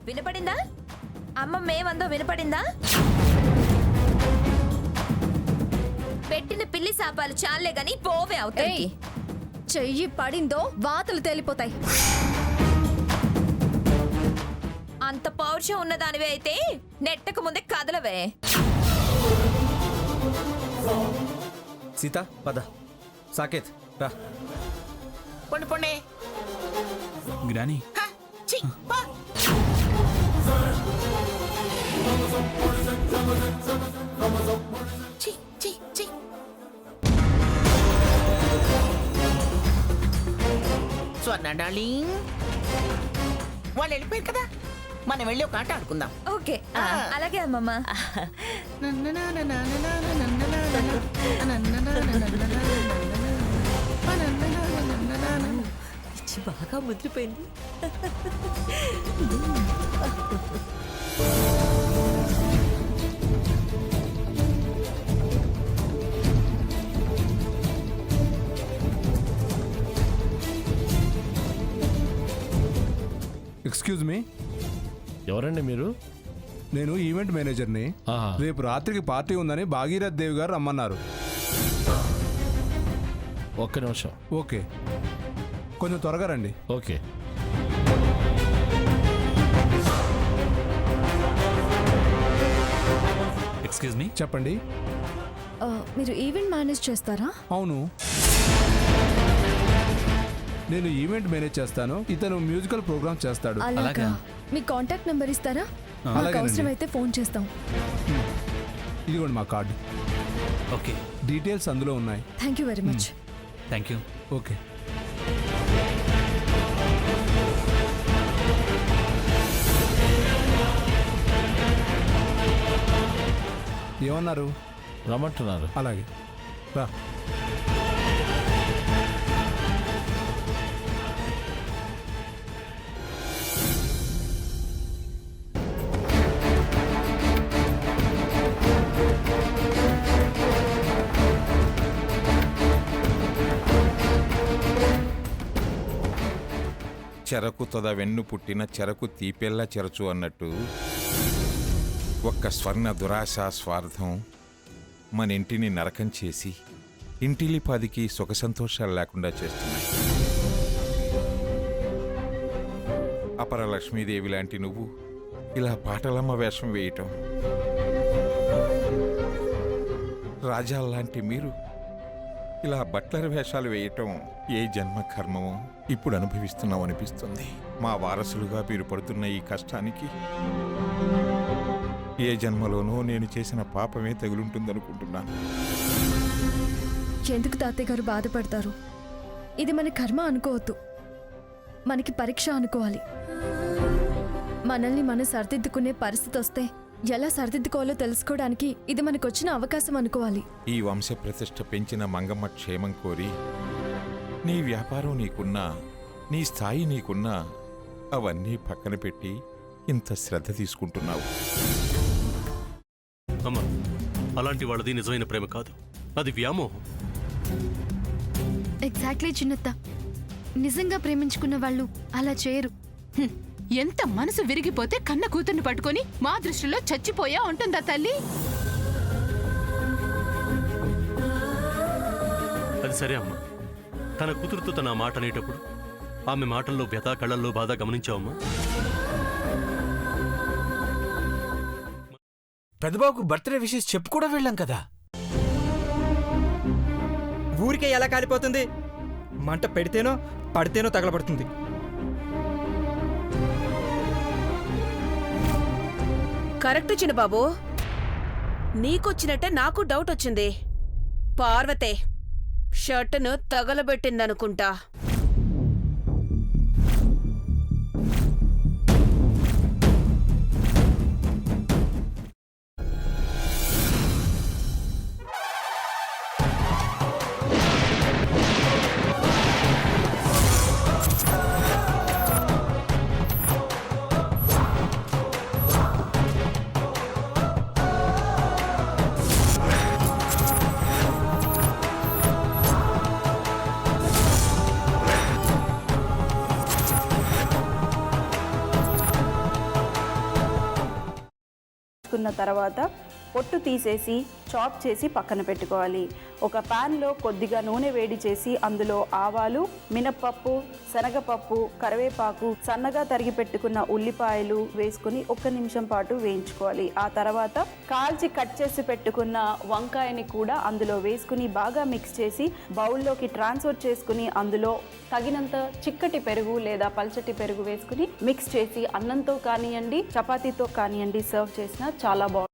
వినపడిందా? అమ్మమ్మేమందో వినపడిందా? పెట్టిన పిల్లి శాపాలు చాలే గాని పోవే అవుతాయి. చెయ్యి పడిందో వాతలు తేలిపోతాయి. అంత పౌరుషం ఉన్నదానివే అయితే నెట్టక ముందే కదలవే. సీత పద. సాకేత్ రా. పొండి పొండి. గ్రానీ స్వర్ణ డార్లింగ్, వాళ్ళు వెళ్ళిపోయారు కదా, మనం వెళ్ళి ఒక ఆట ఆడుకుందాం. ఓకే అలాగే అమ్మమ్మ. బాగా ముద్రిపోయింది. ఎక్స్క్యూజ్ మీ, ఎవరండి మీరు? నేను ఈవెంట్ మేనేజర్ని. రేపు రాత్రికి పార్టీ ఉందని భాగీరథ్ దేవ్ గారు రమ్మన్నారు. ఒక్క నిమిషం. ఓకే, కొంచెం త్వరగా రండి. ఓకే. ఎక్స్క్యూజ్ మీ, చెప్పండి. మీరు ఈవెంట్ మేనేజ్ చేస్తారా? అవును, నేను ఈవెంట్ మేనేజ్ చేస్తాను. ఇతను మ్యూజికల్ ప్రోగ్రామ్ చేస్తాడు. అలాగా. మీ కాంటాక్ట్ నెంబర్ ఇస్తారా? మాకు అవసరమైతే ఫోన్ చేస్తాం. ఇదిగోండి మా కార్డు. ఓకే, డీటెయిల్స్ అందులో ఉన్నాయి. Thank you very much. Thank you. Okay. ఏమన్నారు? రమ్మంటున్నారు. అలాగే రా. చెరకు తొద వెన్ను పుట్టిన చెరకు తీపెల్లా చెరచు అన్నట్టు ఒక్క స్వర్ణ దురాశ స్వార్థం మన ఇంటిని నరకం చేసి ఇంటిలిపాదికి సుఖ సంతోషాలు లేకుండా చేస్తున్నాయి. అపర లక్ష్మీదేవి లాంటి నువ్వు ఇలా పాటలమ్మ వేషం వేయటం, రాజాల్లాంటి మీరు ఇలా బట్లర్ వేషాలు వేయటం ఏ జన్మ కర్మమో ఇప్పుడు అనుభవిస్తున్నాం అనిపిస్తుంది. మా వారసులుగా మీరు పడుతున్న ఈ కష్టానికి ఏ జన్మలోనో నేను చేసిన పాపమే తగులుంటుందనుకుంటున్నాను. ఎందుకు తాతయ్య గారు బాధపడతారు? ఇది మన కర్మ అనుకోవద్దు, మనకి పరీక్ష అనుకోవాలి. మనల్ని మనం సరిదిద్దుకునే పరిస్థితి వస్తే ఎలా సరిదిద్దుకోవాలో తెలుసుకోవడానికి ఇది మనకొచ్చిన అవకాశం అనుకోవాలి. ఈ వంశ ప్రతిష్ఠ పెంచిన మంగమ్మ క్షేమం కోరి నీ వ్యాపారం నీకున్నా, నీ స్థాయి నీకున్నా అవన్నీ పక్కన పెట్టి ఇంత శ్రద్ధ తీసుకుంటున్నావు. అమ్మా, అలాంటి వాళ్ళది నిజమైన ప్రేమ కాదు, అది వ్యామోహం. ఎగ్జాక్ట్లీ చిన్నత్త, నిజంగా ప్రేమించుకున్న వాళ్ళు అలా చేయరు. ఎంత మనసు విరిగిపోతే కన్న కూతుర్ని పట్టుకొని మా దృష్టిలో చచ్చిపోయా ఉంటుందా తల్లి? అది సరే అమ్మా, తన కూతురుతో తన మాట అనేటప్పుడు ఆమె మాటల్లో వ్యథ, కళ్ళల్లో బాధ గమనించావమ్మా? పెద్దబాబుకు బర్త్డే విషెస్ చెప్పు కూడా వెళ్ళాం కదా. ఊరికే ఎలా కాలిపోతుంది? మంట పెడితేనో పడితేనో తగలబడుతుంది. కరెక్ట్ చిన్నబాబు, నీకొచ్చినట్టే నాకు డౌట్ వచ్చింది. పార్వతే షర్టును తగలబెట్టిందనుకుంటా. కున్న తర్వాత పొట్టు తీసేసి చాప్ చేసి పక్కన పెట్టుకోవాలి. ఒక ప్యాన్లో కొద్దిగా నూనె వేడి చేసి అందులో ఆవాలు, మినప్పప్పు, శనగపప్పు, కరివేపాకు, సన్నగా తరిగి పెట్టుకున్న ఉల్లిపాయలు వేసుకుని 1 నిమిషం పాటు వేయించుకోవాలి. ఆ తర్వాత కాల్చి కట్ చేసి పెట్టుకున్న వంకాయని కూడా అందులో వేసుకుని బాగా మిక్స్ చేసి బౌల్లోకి ట్రాన్స్ఫర్ చేసుకుని అందులో తగినంత చిక్కటి పెరుగు లేదా పల్చటి పెరుగు వేసుకుని మిక్స్ చేసి అన్నంతో కానివ్వండి, చపాతీతో కానివ్వండి సర్వ్ చేసినా చాలా బాగుంటుంది.